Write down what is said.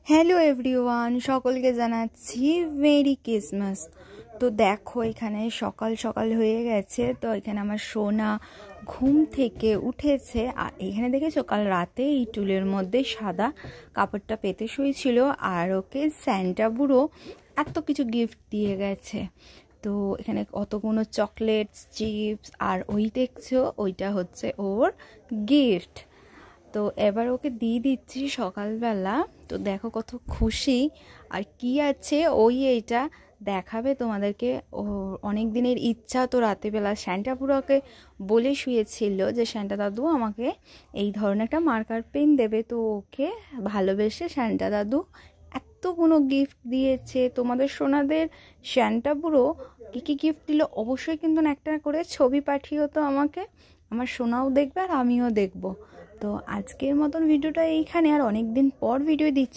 Hello everyone, সকলকে জানাচ্ছি merry Christmas. তো দেখো এখানে সকাল সকাল হয়ে গেছে। তো এখানে আমার সোনা ঘুম থেকে উঠেছে। আর এখানে দেখেছো কাল রাতে এই টুলের মধ্যে সাদা কাপড়টা পেতে শুয়েছিল। আর ওকে স্যান্টা বুড়ো এত কিছু গিফট দিয়ে গেছে। তো এখানে কতগুলো চকলেটস, চিপস, আর ওই দেখছো ওইটা হচ্ছে ওর গিফট। তো এবার ওকে দিয়ে দিচ্ছি সকালবেলা। তো দেখো কত খুশি। আর কি আছে ওই এইটা দেখাবে তোমাদেরকে। ও অনেক দিনের ইচ্ছা। তো রাতেবেলা স্যান্টা পুরোকে বলে শুয়েছিল যে স্যান্টা দাদু আমাকে এই ধরনের একটা মার্কার পেন দেবে। তো ওকে ভালোবেসে স্যান্টা দাদু এতগুলো গিফট দিয়েছে। তোমাদের সোনাদের স্যান্টা বুড়ো কী কী গিফট দিল অবশ্যই কিন্তু একটা করে ছবি পাঠিও তো আমাকে। আমার সোনাও দেখবে আর আমিও দেখব। তো আজকের মতন ভিডিওটা এইখানে। আর অনেক দিন পর ভিডিও দিচ্ছি।